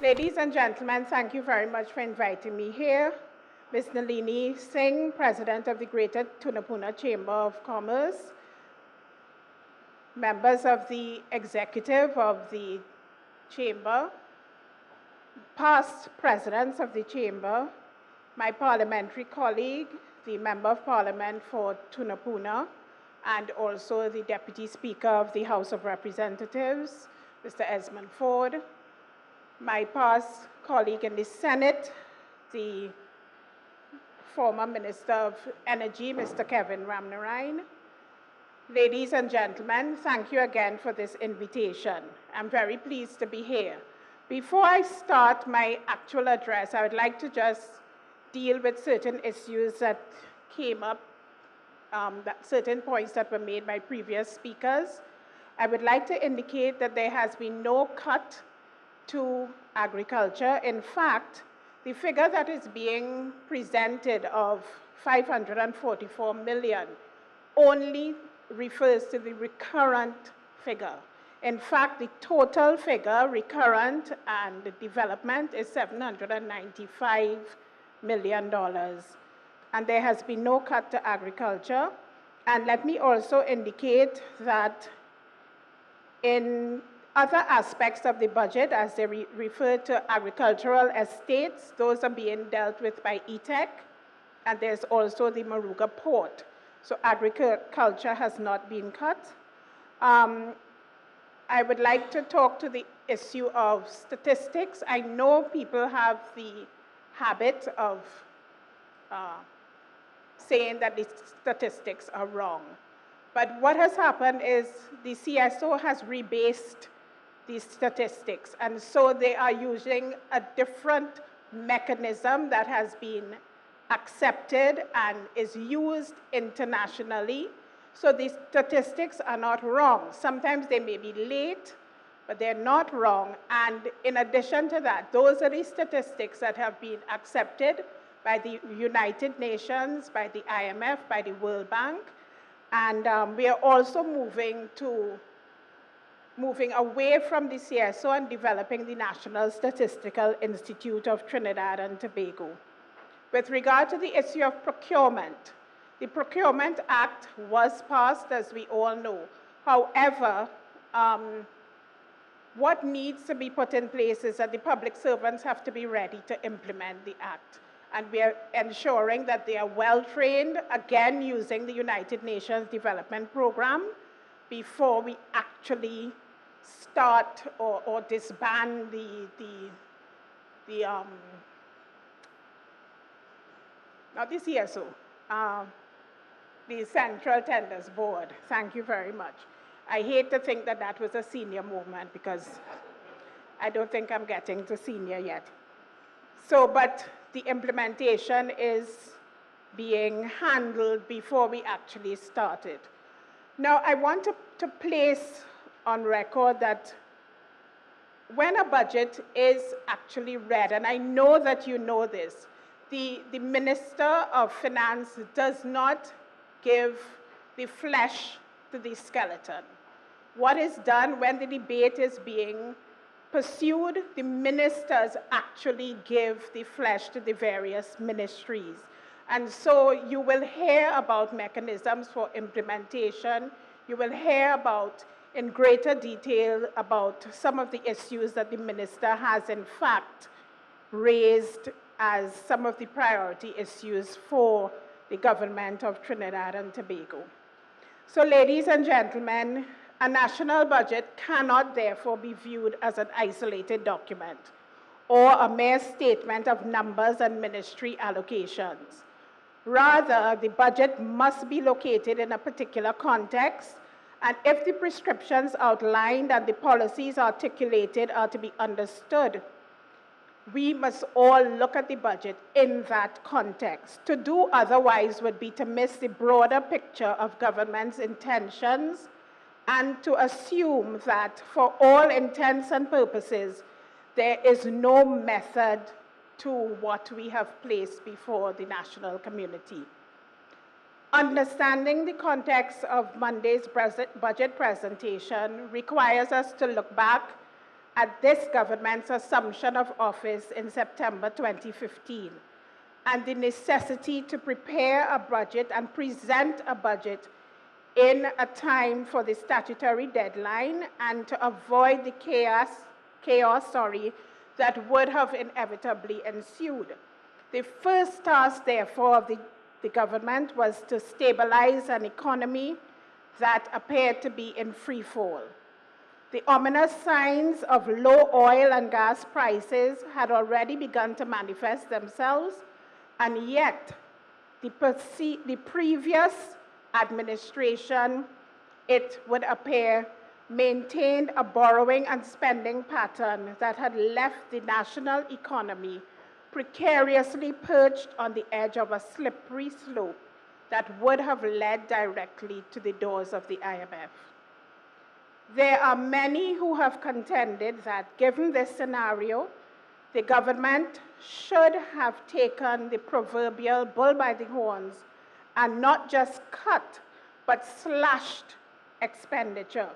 Ladies and gentlemen, thank you very much for inviting me here. Ms. Nalini Singh, President of the Greater Tunapuna Chamber of Commerce, members of the executive of the Chamber, past presidents of the Chamber, my parliamentary colleague, the Member of Parliament for Tunapuna, and also the Deputy Speaker of the House of Representatives, Mr. Esmond Ford, my past colleague in the Senate, the former Minister of Energy, Mr. Kevin Ramnarine. Ladies and gentlemen, thank you again for this invitation. I'm very pleased to be here. Before I start my actual address, I would like to just deal with certain issues that came up, certain points that were made by previous speakers. I would like to indicate that there has been no cut to agriculture. In fact, the figure that is being presented of 544 million only refers to the recurrent figure. In fact, the total figure, recurrent and development, is $795 million. And there has been no cut to agriculture. And let me also indicate that in other aspects of the budget, as they refer to agricultural estates, those are being dealt with by ETEC, and there's also the Maruga port. So agriculture has not been cut. I would like to talk to the issue of statistics. I know people have the habit of saying that the statistics are wrong. But what has happened is the CSO has rebased these statistics, and so they are using a different mechanism that has been accepted and is used internationally. So these statistics are not wrong. Sometimes they may be late, but they're not wrong. And in addition to that, those are the statistics that have been accepted by the United Nations, by the IMF, by the World Bank. And we are also moving away from the CSO and developing the National Statistical Institute of Trinidad and Tobago. With regard to the issue of procurement, the Procurement Act was passed, as we all know. However, what needs to be put in place is that the public servants have to be ready to implement the act. And we are ensuring that they are well-trained, again, using the United Nations Development Program before we actually start or disband not the CSO, the Central Tenders Board. Thank you very much. I hate to think that that was a senior movement because I don't think I'm getting to senior yet. So, but the implementation is being handled before we actually started. Now, I want to place on record that when a budget is actually read, and I know that you know this, the Minister of Finance does not give the flesh to the skeleton. What is done when the debate is being pursued, the ministers actually give the flesh to the various ministries. And so you will hear about mechanisms for implementation. You will hear about, in greater detail, about some of the issues that the minister has in fact raised as some of the priority issues for the government of Trinidad and Tobago. So, ladies and gentlemen, a national budget cannot therefore be viewed as an isolated document or a mere statement of numbers and ministry allocations. Rather, the budget must be located in a particular context, and if the prescriptions outlined and the policies articulated are to be understood, we must all look at the budget in that context. To do otherwise would be to miss the broader picture of government's intentions and to assume that for all intents and purposes, there is no method to what we have placed before the national community. Understanding the context of Monday's budget presentation requires us to look back at this government's assumption of office in September 2015, and the necessity to prepare a budget and present a budget in a time for the statutory deadline and to avoid the chaos that would have inevitably ensued. The first task, therefore, of the government was to stabilize an economy that appeared to be in free fall. The ominous signs of low oil and gas prices had already begun to manifest themselves, and yet the previous administration, it would appear, maintained a borrowing and spending pattern that had left the national economy precariously perched on the edge of a slippery slope that would have led directly to the doors of the IMF. There are many who have contended that, given this scenario, the government should have taken the proverbial bull by the horns and not just cut, but slashed expenditure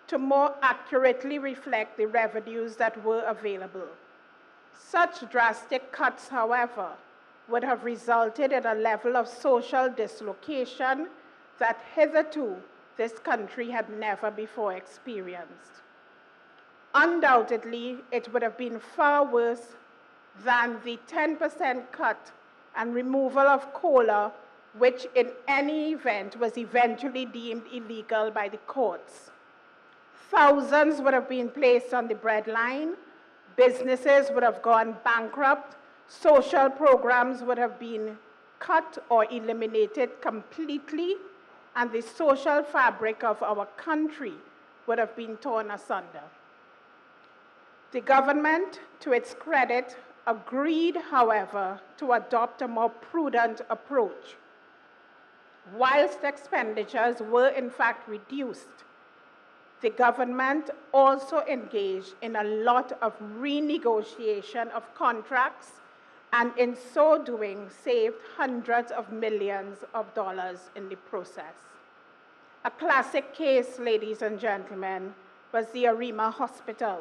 to more accurately reflect the revenues that were available. Such drastic cuts, however, would have resulted in a level of social dislocation that hitherto this country had never before experienced. Undoubtedly, it would have been far worse than the 10% cut and removal of COLA, which in any event was eventually deemed illegal by the courts. Thousands would have been placed on the breadline, businesses would have gone bankrupt, social programs would have been cut or eliminated completely, and the social fabric of our country would have been torn asunder. The government, to its credit, agreed, however, to adopt a more prudent approach. Whilst expenditures were in fact reduced, the government also engaged in a lot of renegotiation of contracts, and in so doing saved hundreds of millions of dollars in the process. A classic case, ladies and gentlemen, was the Arima Hospital,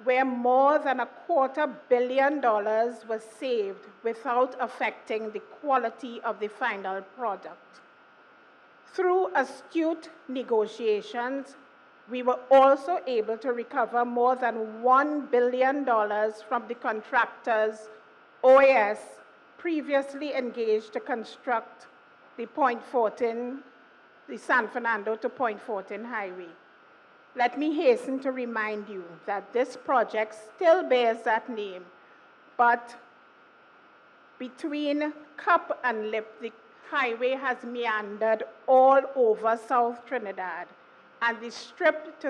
where more than $250 million was saved without affecting the quality of the final product. Through astute negotiations, we were also able to recover more than $1 billion from the contractors OAS previously engaged to construct the San Fernando to Point Fortin highway. Let me hasten to remind you that this project still bears that name, but between cup and lip, the highway has meandered all over South Trinidad, and the strip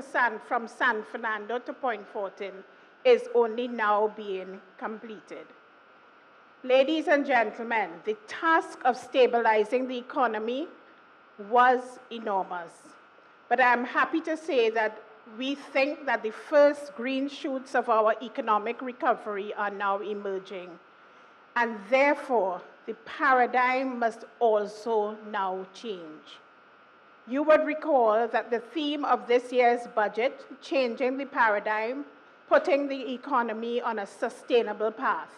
from San Fernando to Point Fortin is only now being completed. Ladies and gentlemen, the task of stabilizing the economy was enormous. But I'm happy to say that we think that the first green shoots of our economic recovery are now emerging. And therefore, the paradigm must also now change. You would recall that the theme of this year's budget, changing the paradigm, putting the economy on a sustainable path.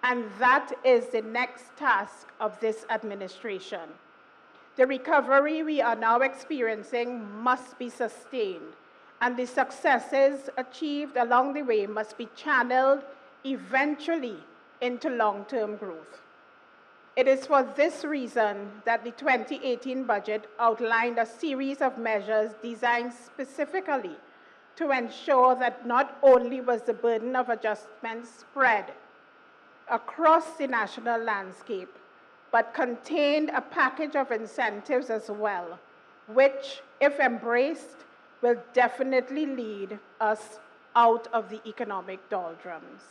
And that is the next task of this administration. The recovery we are now experiencing must be sustained, and the successes achieved along the way must be channeled eventually into long-term growth. It is for this reason that the 2018 budget outlined a series of measures designed specifically to ensure that not only was the burden of adjustment spread across the national landscape, but contained a package of incentives as well, which, if embraced, will definitely lead us out of the economic doldrums.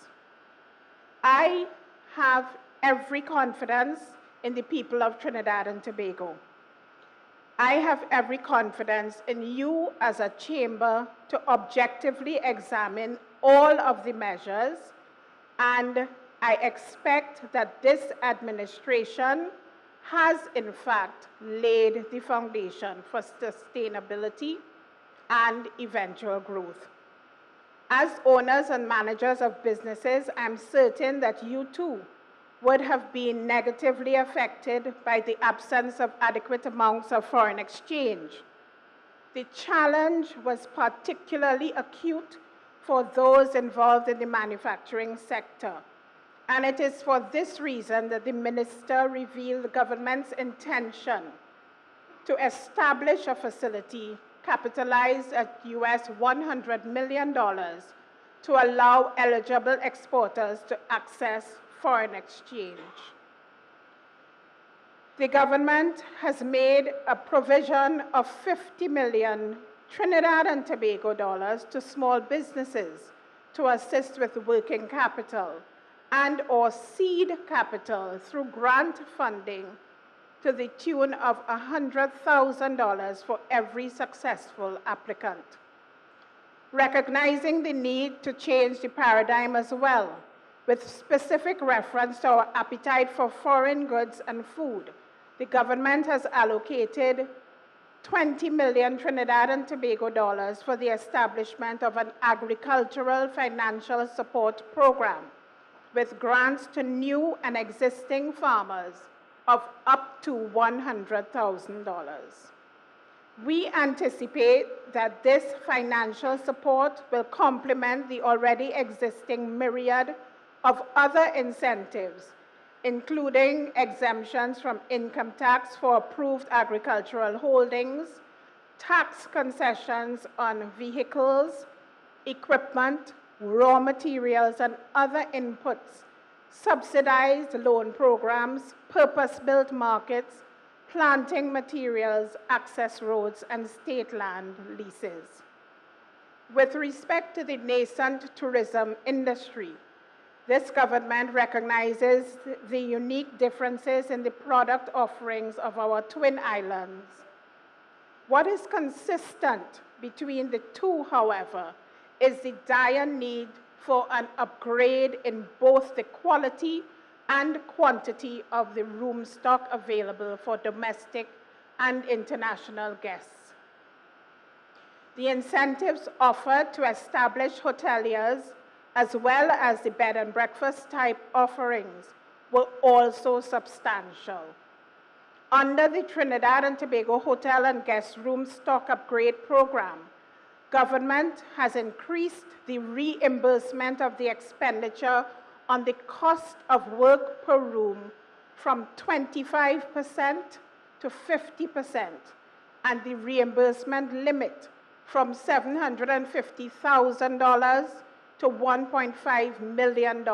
I have every confidence in the people of Trinidad and Tobago. I have every confidence in you as a chamber to objectively examine all of the measures, and I expect that this administration has, in fact, laid the foundation for sustainability and eventual growth. As owners and managers of businesses, I'm certain that you too would have been negatively affected by the absence of adequate amounts of foreign exchange. The challenge was particularly acute for those involved in the manufacturing sector. And it is for this reason that the minister revealed the government's intention to establish a facility capitalized at US $100 million to allow eligible exporters to access foreign exchange. The government has made a provision of 50 million Trinidad and Tobago dollars to small businesses to assist with working capital and or seed capital through grant funding to the tune of $100,000 for every successful applicant. Recognizing the need to change the paradigm as well, with specific reference to our appetite for foreign goods and food, the government has allocated 20 million Trinidad and Tobago dollars for the establishment of an agricultural financial support program with grants to new and existing farmers of up to $100,000. We anticipate that this financial support will complement the already existing myriad of other incentives, including exemptions from income tax for approved agricultural holdings, tax concessions on vehicles, equipment, raw materials, and other inputs, subsidized loan programs, purpose-built markets, planting materials, access roads, and state land leases. With respect to the nascent tourism industry, this government recognizes the unique differences in the product offerings of our twin islands. What is consistent between the two, however, is the dire need for an upgrade in both the quality and quantity of the room stock available for domestic and international guests. The incentives offered to establish hoteliers, as well as the bed and breakfast type offerings, were also substantial. Under the Trinidad and Tobago Hotel and Guest Room Stock Upgrade Program, government has increased the reimbursement of the expenditure on the cost of work per room from 25% to 50%, and the reimbursement limit from $750,000 to $1.5 million.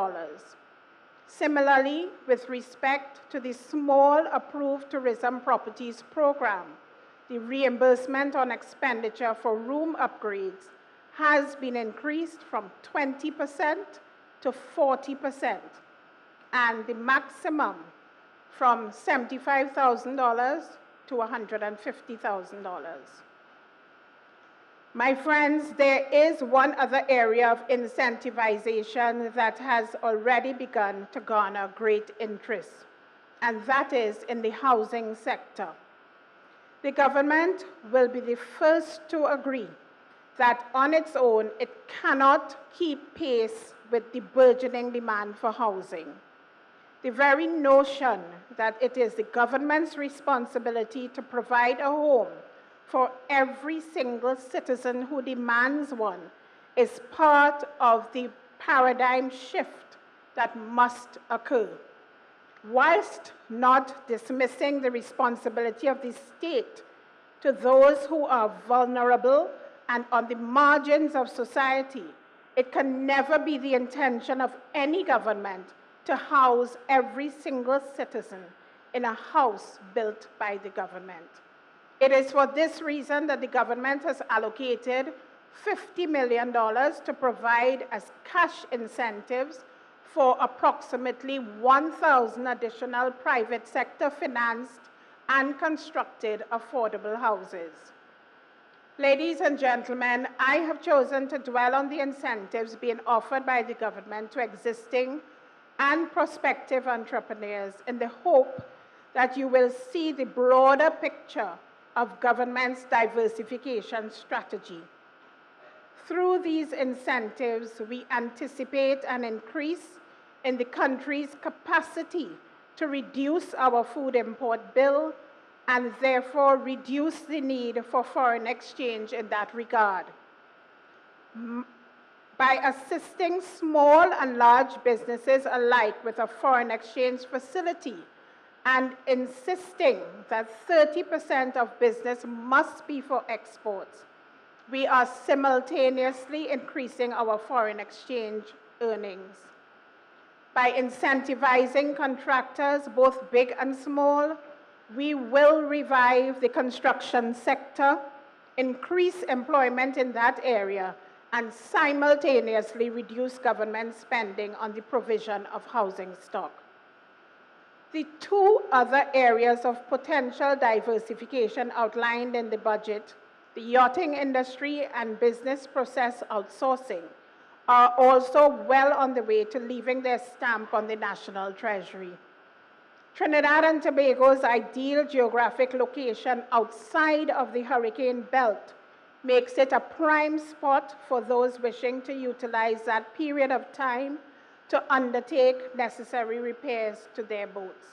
Similarly, with respect to the Small Approved Tourism Properties Program, the reimbursement on expenditure for room upgrades has been increased from 20% to 40%, and the maximum from $75,000 to $150,000. My friends, there is one other area of incentivization that has already begun to garner great interest, and that is in the housing sector. The government will be the first to agree that on its own, it cannot keep pace with the burgeoning demand for housing. The very notion that it is the government's responsibility to provide a home for every single citizen who demands one is part of the paradigm shift that must occur. Whilst not dismissing the responsibility of the state to those who are vulnerable and on the margins of society, it can never be the intention of any government to house every single citizen in a house built by the government. It is for this reason that the government has allocated $50 million to provide as cash incentives for approximately 1,000 additional private sector financed and constructed affordable houses. Ladies and gentlemen, I have chosen to dwell on the incentives being offered by the government to existing and prospective entrepreneurs in the hope that you will see the broader picture of government's diversification strategy. Through these incentives, we anticipate an increase in the country's capacity to reduce our food import bill and therefore reduce the need for foreign exchange in that regard. By assisting small and large businesses alike with a foreign exchange facility and insisting that 30% of business must be for exports, we are simultaneously increasing our foreign exchange earnings. By incentivizing contractors, both big and small, we will revive the construction sector, increase employment in that area, and simultaneously reduce government spending on the provision of housing stock. The two other areas of potential diversification outlined in the budget, the yachting industry and business process outsourcing, are also well on the way to leaving their stamp on the national treasury. Trinidad and Tobago's ideal geographic location outside of the hurricane belt makes it a prime spot for those wishing to utilize that period of time to undertake necessary repairs to their boats.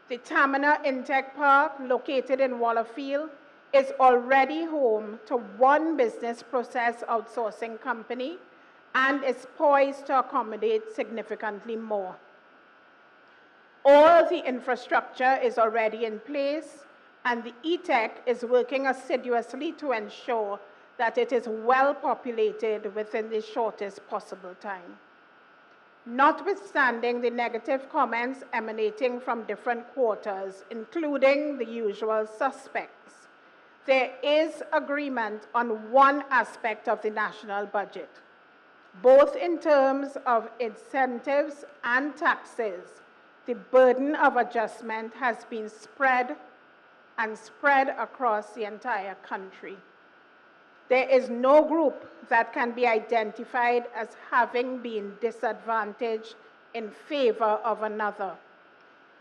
The Tamina Intech Park, located in Wallerfield, is already home to one business process outsourcing company and is poised to accommodate significantly more. All the infrastructure is already in place, and the ETEC is working assiduously to ensure that it is well populated within the shortest possible time. Notwithstanding the negative comments emanating from different quarters, including the usual suspects, there is agreement on one aspect of the national budget. Both in terms of incentives and taxes, the burden of adjustment has been spread across the entire country. There is no group that can be identified as having been disadvantaged in favor of another.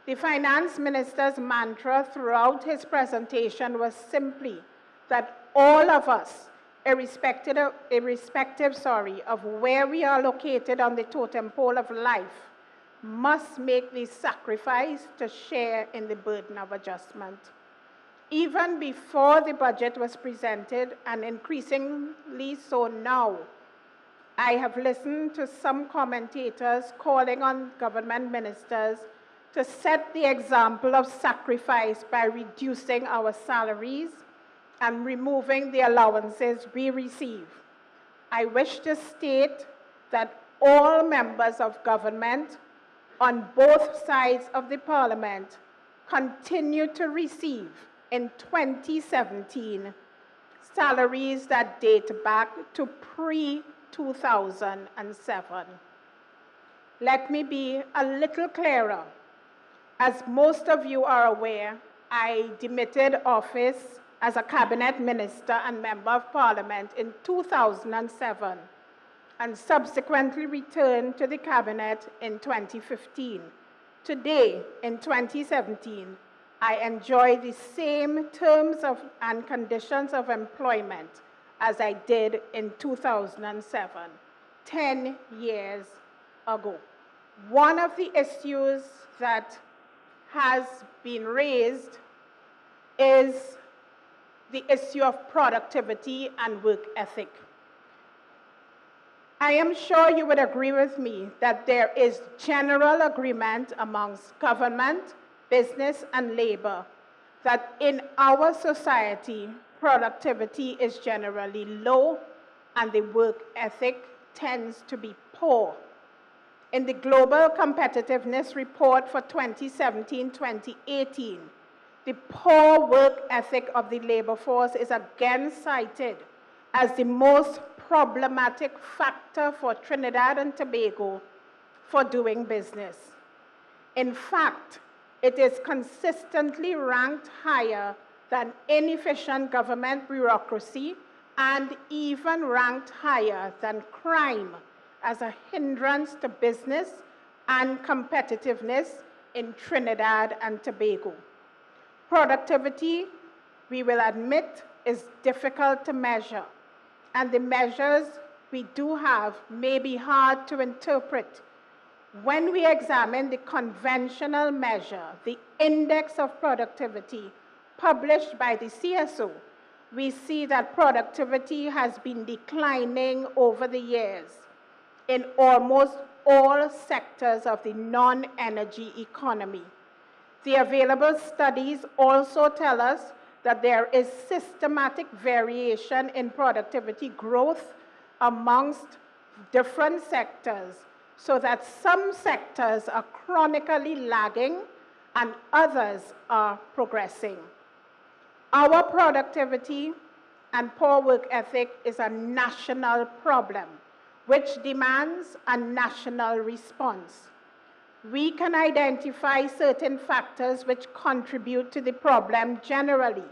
The finance minister's mantra throughout his presentation was simply that all of us, irrespective of where we are located on the totem pole of life, must make the sacrifice to share in the burden of adjustment. Even before the budget was presented, and increasingly so now, I have listened to some commentators calling on government ministers to set the example of sacrifice by reducing our salaries and removing the allowances we receive. I wish to state that all members of government on both sides of the parliament continue to receive in 2017 salaries that date back to pre-2007. Let me be a little clearer. As most of you are aware, I demitted office as a cabinet minister and member of parliament in 2007 and subsequently returned to the cabinet in 2015. Today, in 2017, I enjoy the same terms and conditions of employment as I did in 2007, 10 years ago. One of the issues that has been raised is the issue of productivity and work ethic. I am sure you would agree with me that there is general agreement amongst government, business, and labor that in our society, productivity is generally low and the work ethic tends to be poor. In the Global Competitiveness Report for 2017-2018, the poor work ethic of the labor force is again cited as the most problematic factor for Trinidad and Tobago for doing business. In fact, it is consistently ranked higher than inefficient government bureaucracy and even ranked higher than crime as a hindrance to business and competitiveness in Trinidad and Tobago. Productivity, we will admit, is difficult to measure. and the measures we do have may be hard to interpret. When we examine the conventional measure, the index of productivity published by the CSO, we see that productivity has been declining over the years in almost all sectors of the non-energy economy. The available studies also tell us that there is systematic variation in productivity growth amongst different sectors, so that some sectors are chronically lagging and others are progressing. Our productivity and poor work ethic is a national problem, which demands a national response. We can identify certain factors which contribute to the problem generally.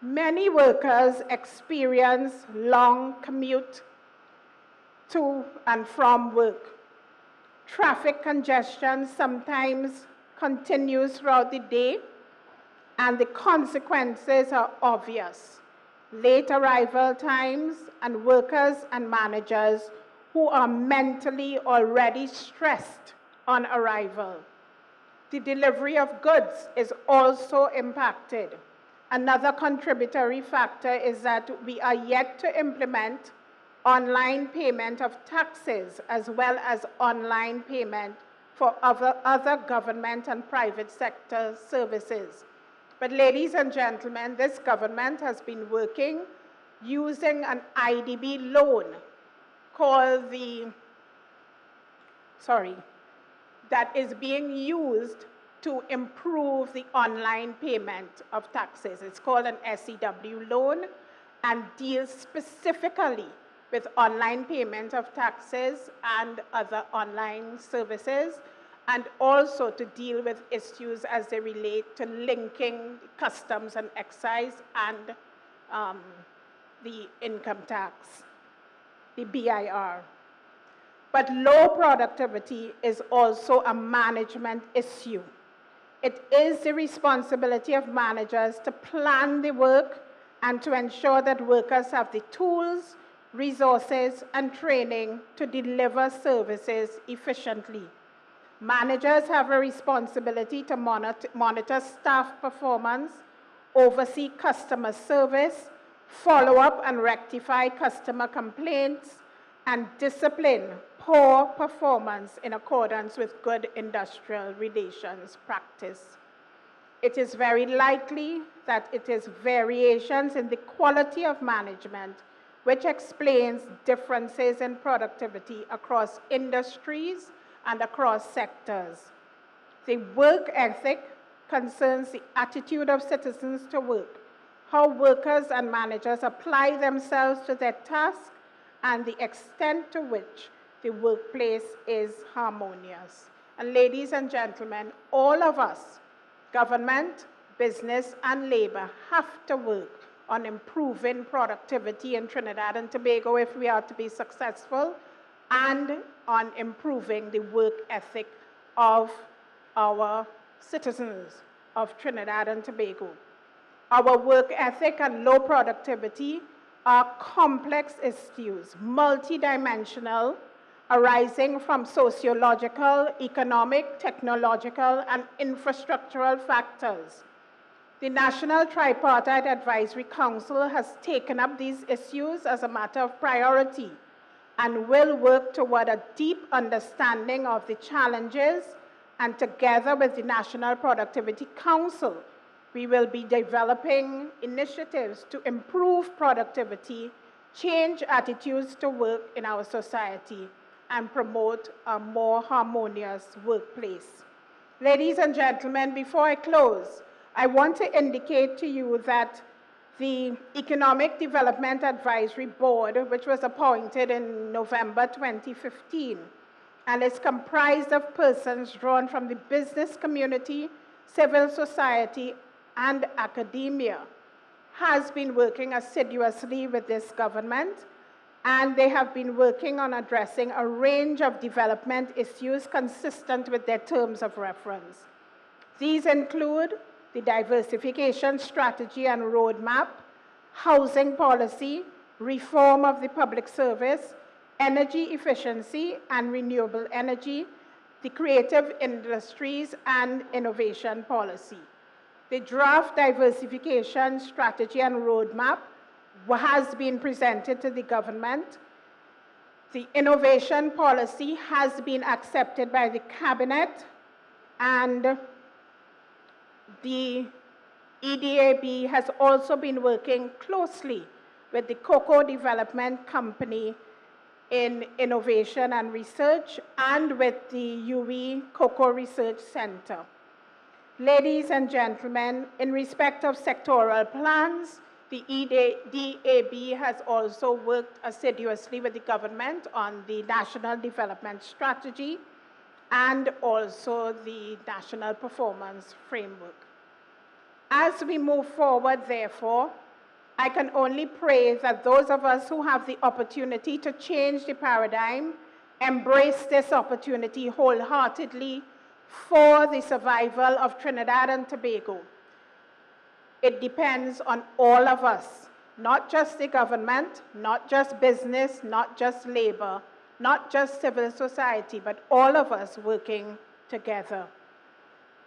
Many workers experience long commute to and from work. Traffic congestion sometimes continues throughout the day, and the consequences are obvious. Late arrival times and workers and managers who are mentally already stressed on arrival. The delivery of goods is also impacted. Another contributory factor is that we are yet to implement online payment of taxes as well as online payment for other government and private sector services. But ladies and gentlemen, this government has been working using an IDB loan called that is being used to improve the online payment of taxes. It's called an SEW loan and deals specifically with online payment of taxes and other online services, and also to deal with issues as they relate to linking customs and excise and the income tax, the BIR. But low productivity is also a management issue. It is the responsibility of managers to plan the work and to ensure that workers have the tools, resources, and training to deliver services efficiently. Managers have a responsibility to monitor staff performance, oversee customer service, follow up and rectify customer complaints, and discipline poor performance in accordance with good industrial relations practice. It is very likely that it is variations in the quality of management which explains differences in productivity across industries and across sectors. The work ethic concerns the attitude of citizens to work, how workers and managers apply themselves to their task, and the extent to which the workplace is harmonious. And ladies and gentlemen, all of us, government, business, and labor, have to work on improving productivity in Trinidad and Tobago if we are to be successful, and on improving the work ethic of our citizens of Trinidad and Tobago. Our work ethic and low productivity are complex issues, multidimensional, arising from sociological, economic, technological, and infrastructural factors. The National Tripartite Advisory Council has taken up these issues as a matter of priority and will work toward a deep understanding of the challenges, and together with the National Productivity Council, we will be developing initiatives to improve productivity, change attitudes to work in our society, and promote a more harmonious workplace. Ladies and gentlemen, before I close, I want to indicate to you that the Economic Development Advisory Board, which was appointed in November 2015, and is comprised of persons drawn from the business community, civil society, and academia, has been working assiduously with this government, and they have been working on addressing a range of development issues consistent with their terms of reference. These include the diversification strategy and roadmap, housing policy, reform of the public service, energy efficiency and renewable energy, the creative industries and innovation policy. The draft diversification strategy and roadmap has been presented to the government. The innovation policy has been accepted by the cabinet, and the EDAB has also been working closely with the Cocoa Development Company in innovation and research and with the UE Cocoa Research Center. Ladies and gentlemen, in respect of sectoral plans, the EDAB has also worked assiduously with the government on the National Development Strategy and also the National Performance Framework. As we move forward, therefore, I can only pray that those of us who have the opportunity to change the paradigm embrace this opportunity wholeheartedly for the survival of Trinidad and Tobago. It depends on all of us, not just the government, not just business, not just labor, not just civil society, but all of us working together.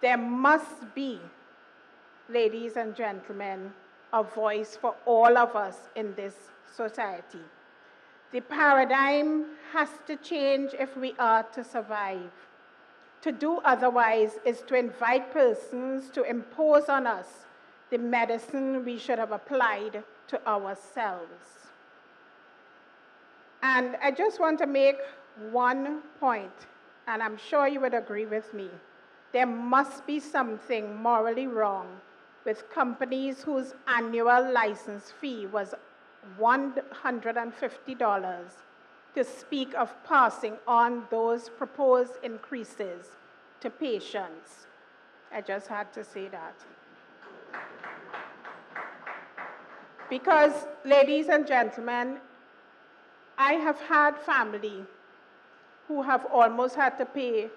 There must be, ladies and gentlemen, a voice for all of us in this society. The paradigm has to change if we are to survive. To do otherwise is to invite persons to impose on us the medicine we should have applied to ourselves. And I just want to make one point, and I'm sure you would agree with me. There must be something morally wrong with companies whose annual license fee was $150 to speak of passing on those proposed increases to patients. I just had to say that. Because, ladies and gentlemen, I have had family who have almost had to pay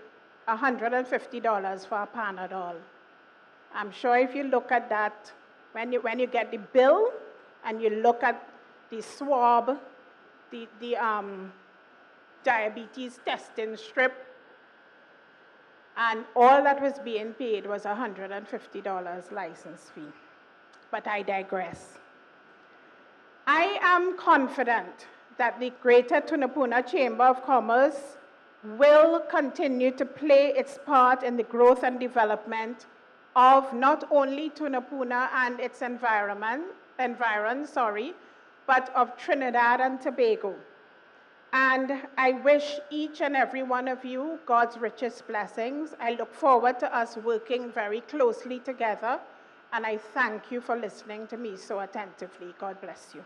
$150 for a Panadol. I'm sure if you look at that, when you get the bill and you look at the swab, the diabetes testing strip, and all that was being paid was $150 license fee. But I digress. I am confident that the Greater Tunapuna Chamber of Commerce will continue to play its part in the growth and development of not only Tunapuna and its environs, but of Trinidad and Tobago. And I wish each and every one of you God's richest blessings. I look forward to us working very closely together, and I thank you for listening to me so attentively. God bless you.